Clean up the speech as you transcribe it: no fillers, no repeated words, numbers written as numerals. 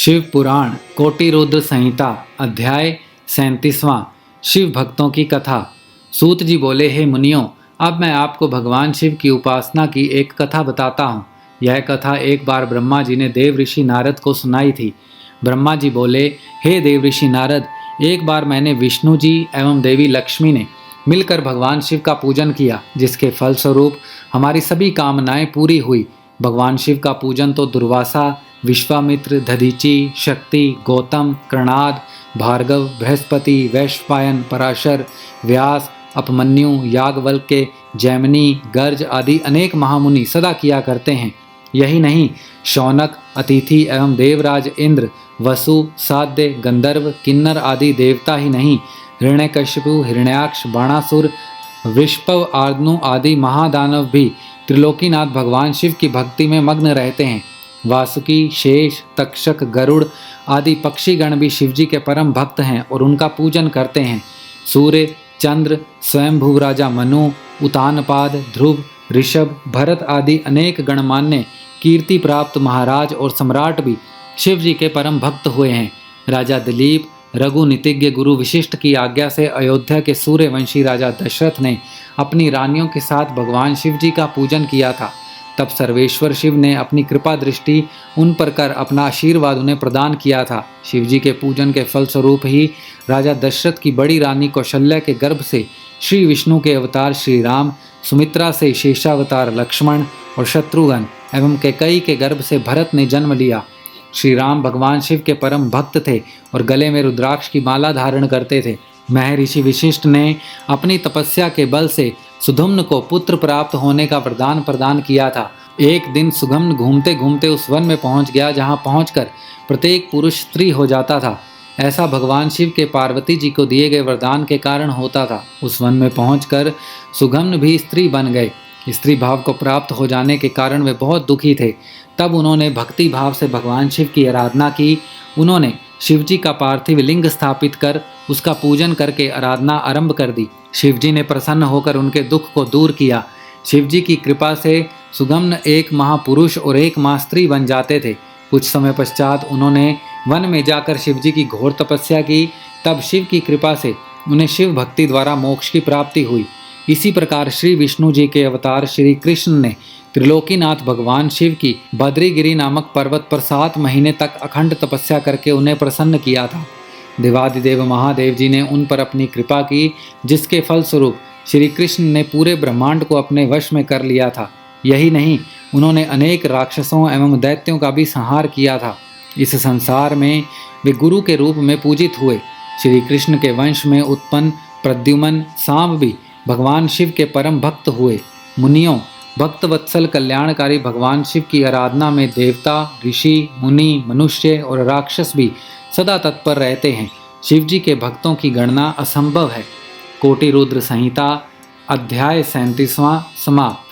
शिव पुराण कोटि रुद्र संहिता अध्याय 37वां। शिव भक्तों की कथा। सूत जी बोले, हे मुनियों, अब मैं आपको भगवान शिव की उपासना की एक कथा बताता हूँ। यह कथा एक बार ब्रह्मा जी ने देव ऋषि नारद को सुनाई थी। ब्रह्मा जी बोले, हे देव ऋषि नारद, एक बार मैंने विष्णु जी एवं देवी लक्ष्मी ने मिलकर भगवान शिव का पूजन किया, जिसके फलस्वरूप हमारी सभी कामनाएं पूरी हुई। भगवान शिव का पूजन तो दुर्वासा, विश्वामित्र, दधीचि, शक्ति, गौतम, कर्णाद, भार्गव, बृहस्पति, वैशंपायन, पराशर, व्यास, अपमन्यु, याज्ञवल्क्य, जैमिनी, गर्ज आदि अनेक महामुनि सदा किया करते हैं। यही नहीं, शौनक, अतिथि एवं देवराज इंद्र, वसु, साध्य, गंधर्व, किन्नर आदि देवता ही नहीं, हिरण्यकशिपु, हिरण्याक्ष, बाणासुर, वृषभ, आर्दनु आदि महादानव भी त्रिलोकीनाथ भगवान शिव की भक्ति में मग्न रहते हैं। वासुकी, शेष, तक्षक, गरुड़ आदि पक्षीगण भी शिवजी के परम भक्त हैं और उनका पूजन करते हैं। सूर्य, चंद्र, स्वयंभू राजा मनु, उतानपाद, ध्रुव, ऋषभ, भरत आदि अनेक गणमान्य कीर्ति प्राप्त महाराज और सम्राट भी शिव जी के परम भक्त हुए हैं। राजा दिलीप, रघुनीतिज्ञ गुरु वशिष्ठ की आज्ञा से अयोध्या के सूर्यवंशी राजा दशरथ ने अपनी रानियों के साथ भगवान शिव जी का पूजन किया था। तब सर्वेश्वर शिव ने अपनी कृपा दृष्टि उन पर कर अपना आशीर्वाद उन्हें प्रदान किया था। शिव जी के पूजन के फलस्वरूप ही राजा दशरथ की बड़ी रानी कौशल्या के गर्भ से श्री विष्णु के अवतार श्री राम, सुमित्रा से शेषावतार लक्ष्मण और शत्रुघ्न एवं कैकेयी के गर्भ से भरत ने जन्म लिया। श्री राम भगवान शिव के परम भक्त थे और गले में रुद्राक्ष की माला धारण करते थे। महर्षि वशिष्ठ ने अपनी तपस्या के बल से सुधम्न को पुत्र प्राप्त होने का वरदान प्रदान किया था। एक दिन सुगम्न घूमते घूमते उस वन में पहुंच गया जहां पहुंचकर प्रत्येक पुरुष स्त्री हो जाता था। ऐसा भगवान शिव के पार्वती जी को दिए गए वरदान के कारण होता था। उस वन में पहुंचकर सुगम्न भी स्त्री बन गए। स्त्री भाव को प्राप्त हो जाने के कारण वे बहुत दुखी थे। तब उन्होंने भक्ति भाव से भगवान शिव की आराधना की। उन्होंने शिव जी का पार्थिव लिंग स्थापित कर उसका पूजन करके आराधना आरंभ कर दी। शिव जी ने प्रसन्न होकर उनके दुख को दूर किया। शिव जी की कृपा से सुगम्न एक महापुरुष और एक माँ स्त्री बन जाते थे। कुछ समय पश्चात उन्होंने वन में जाकर शिव जी की घोर तपस्या की। तब शिव की कृपा से उन्हें शिव भक्ति द्वारा मोक्ष की प्राप्ति हुई। इसी प्रकार श्री विष्णु जी के अवतार श्री कृष्ण ने त्रिलोकीनाथ भगवान शिव की बद्रीगिरी नामक पर्वत पर 7 महीने तक अखंड तपस्या करके उन्हें प्रसन्न किया था। देवादिदेव महादेव जी ने उन पर अपनी कृपा की, जिसके फलस्वरूप श्री कृष्ण ने पूरे ब्रह्मांड को अपने वश में कर लिया था। यही नहीं, उन्होंने अनेक राक्षसों एवं दैत्यों का भी संहार किया था। इस संसार में वे गुरु के रूप में पूजित हुए। श्री कृष्ण के वंश में उत्पन्न प्रद्युम्न, सांब भी भगवान शिव के परम भक्त हुए। मुनियों, भक्त वत्सल कल्याणकारी भगवान शिव की आराधना में देवता, ऋषि, मुनि, मनुष्य और राक्षस भी सदा तत्पर रहते हैं। शिव जी के भक्तों की गणना असंभव है। कोटि रुद्र संहिता अध्याय 37वां समाप्त।